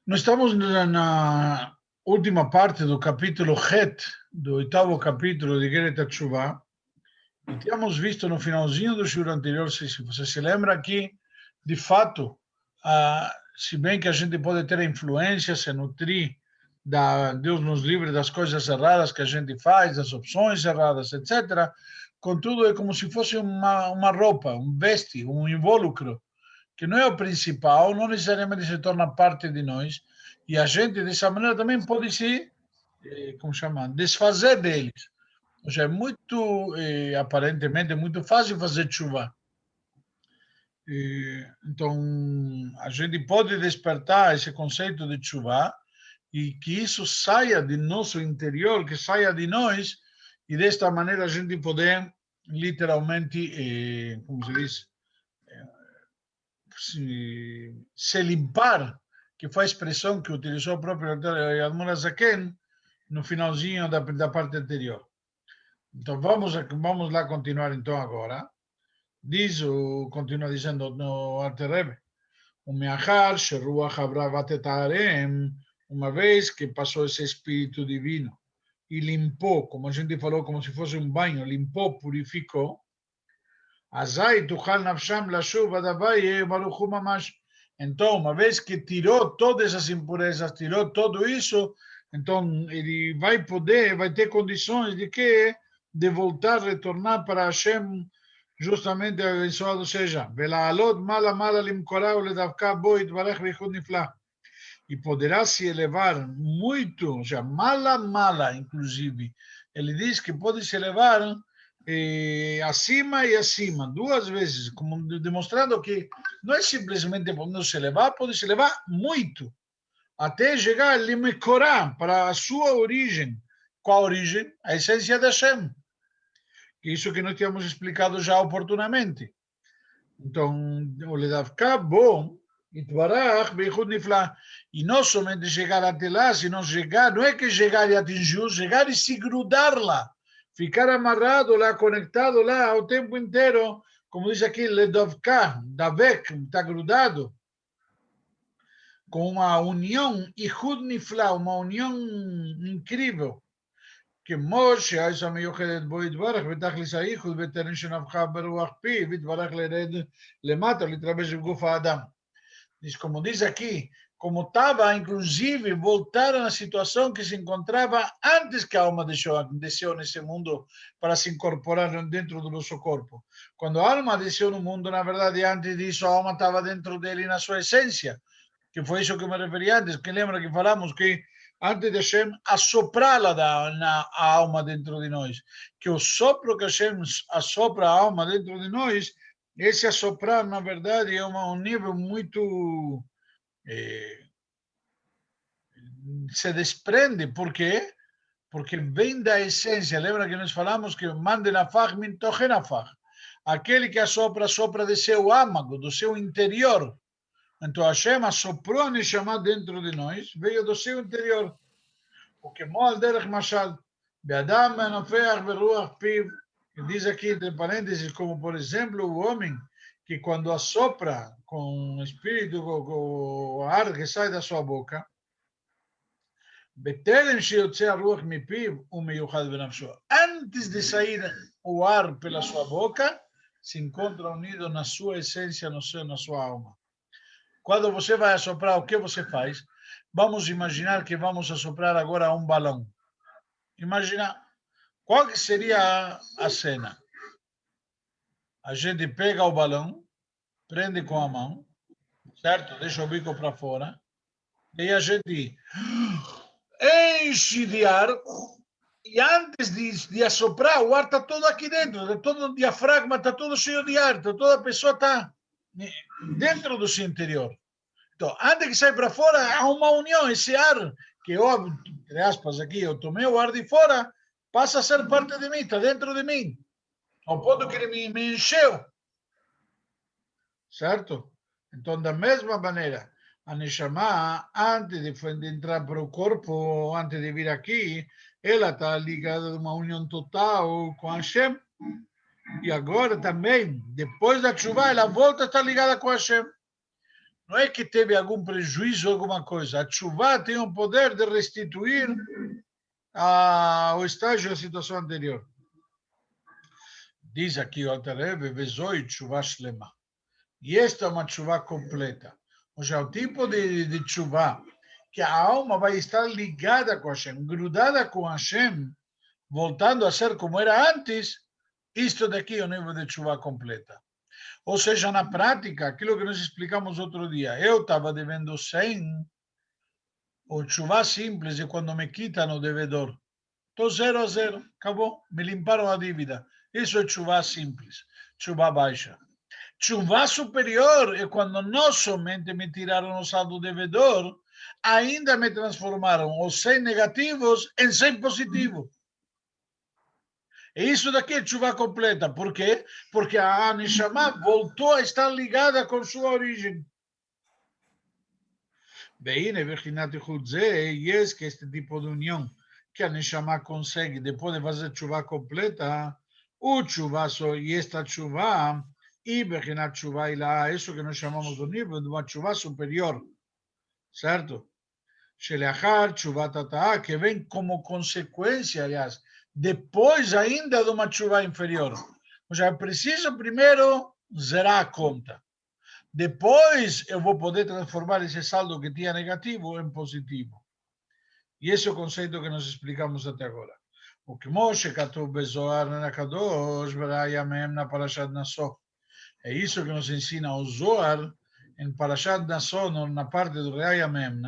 Nós estamos na última parte do capítulo Het, do oitavo capítulo de Geret Teshuvah, e tínhamos visto no finalzinho do shiur anterior, se você se lembra que, de fato, se bem que a gente pode ter influência, se nutrir, Deus nos livre das coisas erradas que a gente faz, das opções erradas, etc., contudo é como se fosse uma roupa, um veste, um invólucro, que não é o principal, não necessariamente se torna parte de nós, e a gente, dessa maneira, também pode se, como chama, desfazer deles. Ou seja, é muito, aparentemente, muito fácil fazer chuva. Então, a gente pode despertar esse conceito de chuva e que isso saia de nosso interior, que saia de nós, e desta maneira a gente poder, literalmente, como se diz, se limpar, que foi a expressão que utilizou o próprio Admor Azaken no finalzinho da parte anterior. Então vamos lá continuar então agora. Continua dizendo no Alter Rebbe, o Meachar, Sheruach Abravat et Arem, uma vez que passou esse Espírito Divino e limpou, como a gente falou, como se fosse um banho, limpou, purificou, Azai tuchal nafsham lashuv adavai baruchu mamash. Então, uma vez que tirou todas as impurezas, tirou tudo isso, então ele vai poder, vai ter condições de que de voltar, retornar para Hashem, justamente abençoado seja. Velaalot mala mala limkorah uledavka bo itvarech vichud nifla. E poderá se elevar muito, ou seja, mala mala, inclusive. Ele diz que pode se elevar acima e acima, duas vezes, como demonstrando que não é simplesmente podendo se elevar, pode se elevar muito, até chegar a Limekorá, para a sua origem. Qual a origem? A essência da Hashem. Isso que nós tínhamos explicado já oportunamente. Então, o Ledavka, bom, Itbarach, Beichud Nifla. E não somente chegar até lá, senão chegar, não é que chegar e atingir, chegar e se grudar lá. Ficar amarrado lá, conectado lá o tempo inteiro, como diz aqui, Ledavka, Davek, está grudado, com uma união, Ichud Nifla, uma união incrível. כמו שהאיש המיוחדת בו יתברך בתכלס הייחוד בטרם שנפחה ברוח פיו ויתברך לרד למטה להתרבש בגוף האדם. Como diz aqui, como estava, inclusive, voltaram à situação que se encontrava antes que a alma desceu nesse mundo para se incorporar dentro do nosso corpo. Quando a alma desceu no mundo, na verdade, antes disso, a alma estava dentro dele na sua essência, que foi isso que me referi antes, que lembra que falamos que antes de Hashem assoprá-la na alma dentro de nós, que o sopro que Hashem assopra a alma dentro de nós, esse assoprar, na verdade, é um nível muito... se desprende, por quê? Porque vem da essência. Lembra que nós falamos que mande nafach min tochen nafach. Aquele que assopra, sopra de seu âmago, do seu interior. Então Hashem assoprou a Neshama dentro de nós, veio do seu interior. Porque Moal Derech Mashal, Beadam Menofeach Beruach Piv, diz aqui entre parênteses, como por exemplo o homem que quando assopra com o espírito, com o ar que sai da sua boca, Betelem Sheyotze Aruach Mipiv Umeyuchad Benafsho. Antes de sair o ar pela sua boca, se encontra unido na sua essência, na sua alma. Quando você vai assoprar, o que você faz? Vamos imaginar que vamos assoprar agora um balão. Imagina, qual que seria a cena? A gente pega o balão, prende com a mão, certo? Deixa o bico para fora, e a gente enche de ar, e antes de assoprar, o ar está todo aqui dentro, todo o diafragma está todo cheio de ar, então toda a pessoa está dentro do seu interior. Então, antes que saia para fora, há uma união, esse ar, que eu, entre aspas aqui, eu tomei o ar de fora, passa a ser parte de mim, está dentro de mim. Ao ponto que ele me encheu. Certo? Então, da mesma maneira, a Neshama, antes de entrar para o corpo, antes de vir aqui, ela está ligada a uma união total com Hashem. E agora também, depois da chuva, ela volta a estar ligada com Hashem. não é que teve algum prejuízo, alguma coisa. A chuva tem o poder de restituir ao estágio, à situação anterior. Diz aqui o Alter Rebbe, vezoi chuva shlema. E esta é uma chuva completa. Ou seja, o tipo de chuva que a alma vai estar ligada com Hashem, grudada com Hashem, voltando a ser como era antes, isto daqui é o nível de chuva completa. Ou seja, na prática, aquilo que nós explicamos outro dia, eu estava devendo 100, o chuva simples é quando me quitam o devedor. Estou 0-0, acabou, me limparam a dívida. Isso é chuva simples, chuva baixa. Chuva superior é quando não somente me tiraram o saldo devedor, ainda me transformaram os 100 negativos em 100 positivos. E isso daqui é chuva completa. Por quê? Porque a Neshama voltou a estar ligada com sua origem. Bem, Bechinat Chutze, e é que este tipo de união que a Neshama consegue depois de fazer chuva completa, o chuva só, e esta chuva, e Bechinat chuva e lá, isso que nós chamamos do nível de uma chuva superior, certo? Sheleachar chuva tataá, que vem como consequência, aliás, depois ainda de uma chuva inferior. Ou seja, eu preciso primeiro zerar a conta. Depois eu vou poder transformar esse saldo que tinha negativo em positivo. E esse é o conceito que nós explicamos até agora. O que Moshe Katuv Bezoar na Kadosh, Berayamem na Parashat Nassó. É isso que nos ensina o Zohar em Parashat Nassó, na parte do Berayamem,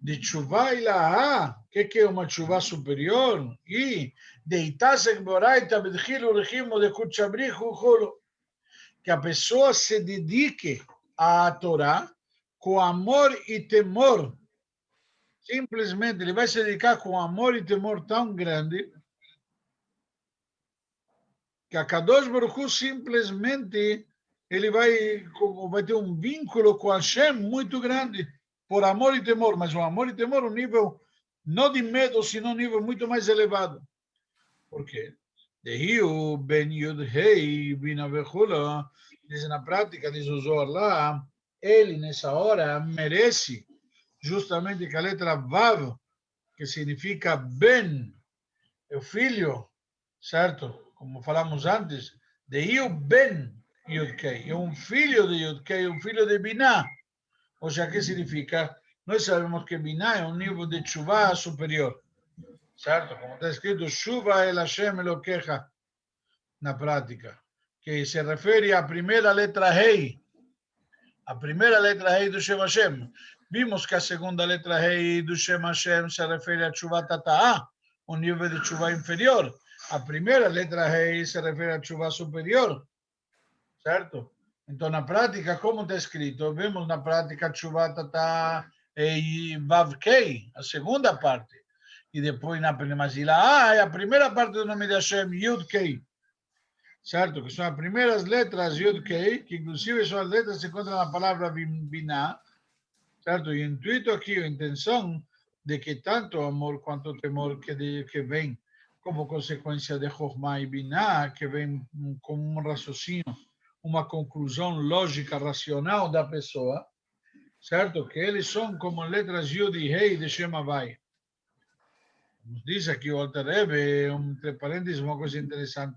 de chuva e lá, que é uma chuva superior, e de Itasek Boraita Bedchilo Rechimo de Kutchabrichu Cholo, que a pessoa se dedique à Torá com amor e temor. Simplesmente ele vai se dedicar com amor e temor tão grande que a Kadosh Baruch Hu simplesmente ele vai ter um vínculo com Hashem muito grande, por amor e temor, mas o amor e temor um nível não de medo, sino um nível muito mais elevado. Por quê? Dehiu ben Yud-Hei bin Avechula, diz na prática, diz o Zohar lá, ele nessa hora merece justamente que a letra Vav, que significa ben, é o filho, certo? Como falamos antes, Dehiu ben Yud-Kei, é um filho de Yud-Kei, um filho de Binah. Ou seja, o que significa? Nós sabemos que Binah é um nível de chuva superior. Certo? Como está escrito, Shuva el Hashem Elokecha, na prática, que se refere à primeira letra Rei, a primeira letra Rei do Shem Hashem. Vimos que a segunda letra Rei do Shem Hashem se refere a Shuva Tata'a, um nível de Shuva inferior. A primeira letra Rei se refere a Shuva superior, certo? Então, na prática, como está escrito, vemos na prática Shuva Tata'a e Vav Kei, a segunda parte. E depois na Pneumazila, é a primeira parte do nome de Hashem, Yud Kei, certo? Que são as primeiras letras Yud Kei, que inclusive são as letras que se encontram na palavra Binah, certo? E o intuito aqui, a intenção de que tanto o amor quanto o temor que vem como consequência de Chokhmah e Binah, que vem como um raciocínio, uma conclusão lógica, racional da pessoa, certo? Que eles são como letras Yud e Rei de Shem Havai. Nos diz aqui o Alter Rebbe, entre parênteses, uma coisa interessante.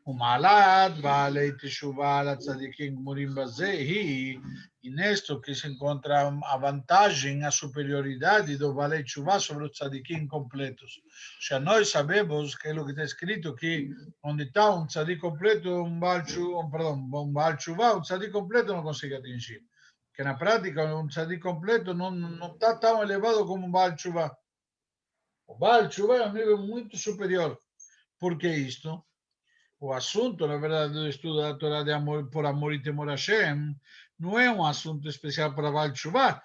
O Malat, Vale Teshuvah, a Tzadikim Murim Bazehi, e nesto que se encontra a vantagem, a superioridade do Vale Teshuvah sobre os Tzadikim completos. Já nós sabemos que é o que está escrito, que onde está um Tzadik completo, um Baal Teshuvah, um Tzadik completo não consegue atingir. Que na prática, um Tzadik completo não está tão elevado como um Baal Teshuvah. O Baal Tshuva é um nível muito superior. Por que isto? O assunto, na verdade, do estudo da Torá de amor, por amor e temor a Hashem, não é um assunto especial para Baal Tshuva.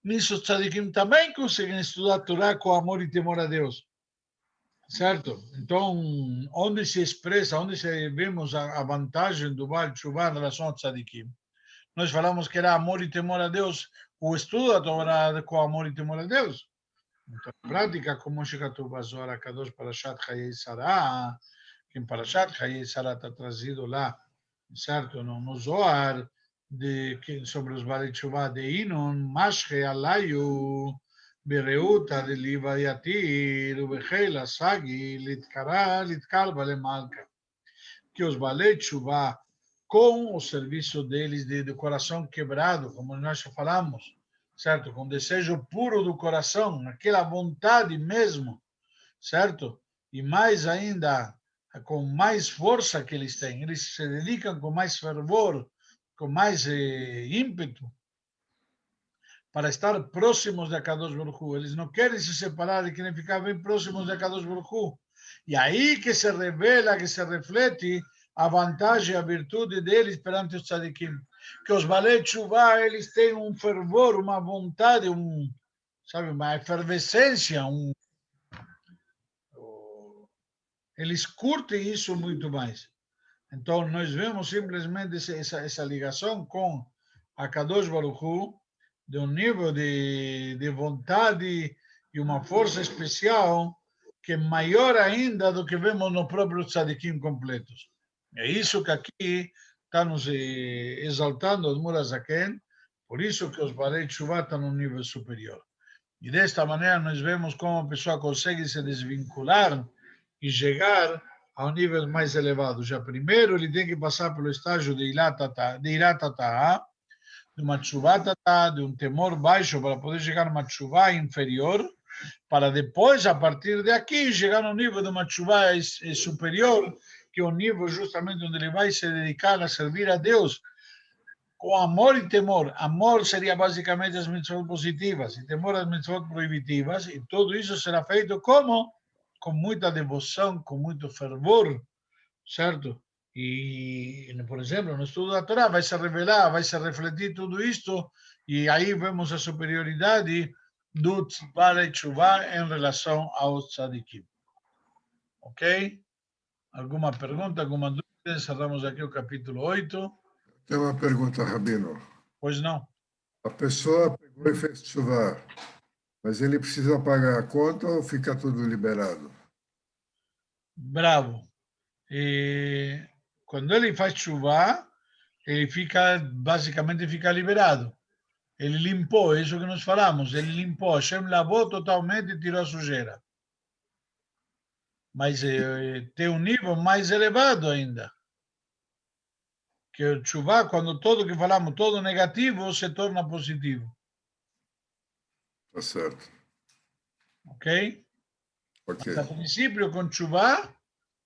Nisso, os tzadikim também conseguem estudar a Torá com amor e temor a Deus. Certo? Então, onde se expressa, onde vemos a vantagem do Baal Tshuva em relação ao tzadikim? Nós falamos que era amor e temor a Deus, o estudo da Torá com amor e temor a Deus. Então, na prática, como Shekatu Bazor a Kadosh Parashat Chayei Sarah, que em Parashat Chayei Sarah está trazido lá, certo? No Zohar, sobre os Balei Tshuva de Inon, Mashre Alayu, Bereuta de Liva Yatir, Ubechela Sagi, Litkal Balemalka. Que os Balei Tshuva, com o serviço deles de coração quebrado, como nós já falamos, certo? Com desejo puro do coração, aquela vontade mesmo, certo? E mais ainda, com mais força que eles têm, eles se dedicam com mais fervor, com mais ímpeto, para estar próximos de Akadosh Baruch Hu. Eles não querem se separar, eles querem ficar bem próximos de Akadosh Baruch Hu. E aí que se revela, que se reflete a vantagem, a virtude deles perante os tzadikim. Que os Balei Tshuva, eles têm um fervor, uma vontade, sabe, uma efervescência, eles curtem isso muito mais. Então, nós vemos simplesmente essa ligação com a Kadosh Baruch Hu, de um nível de vontade e uma força especial que é maior ainda do que vemos no próprio tzadikim completos. É isso que aqui está nos exaltando o Murazaken, por isso que os Balei Tshuva estão num nível superior. E desta maneira nós vemos como a pessoa consegue se desvincular e chegar a um nível mais elevado. Já primeiro ele tem que passar pelo estágio de Iratata, de uma tshuvatata, de um temor baixo, para poder chegar a uma tshuva inferior, para depois, a partir de aqui, chegar no nível de uma tshuva superior, que é o nível justamente onde ele vai se dedicar a servir a Deus, com amor e temor. Amor seria basicamente as mitzvot positivas, e temor as mitzvot proibitivas, e tudo isso será feito como? Com muita devoção, com muito fervor, certo? E, por exemplo, no estudo da Torá vai se revelar, vai se refletir tudo isto, e aí vemos a superioridade do Balei Tshuva em relação aos tzadikim. Ok? Alguma pergunta, alguma dúvida? Encerramos aqui o capítulo 8. Tem uma pergunta, Rabino. Pois não. A pessoa pegou e fez tshuva, mas ele precisa pagar a conta ou fica tudo liberado? Bravo. E quando ele faz tshuva, ele basicamente fica liberado. Ele limpou, é isso que nós falamos, ele limpou, Hashem lavou totalmente e tirou a sujeira. Mas tem um nível mais elevado ainda. Que o tshuva, quando todo que falamos, todo negativo, se torna positivo. Tá certo. Ok? Ok. Mas a princípio, com tshuva,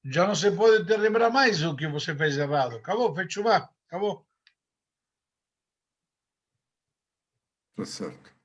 já não se pode te lembrar mais o que você fez errado. Acabou, fez tshuva, acabou. Tá certo.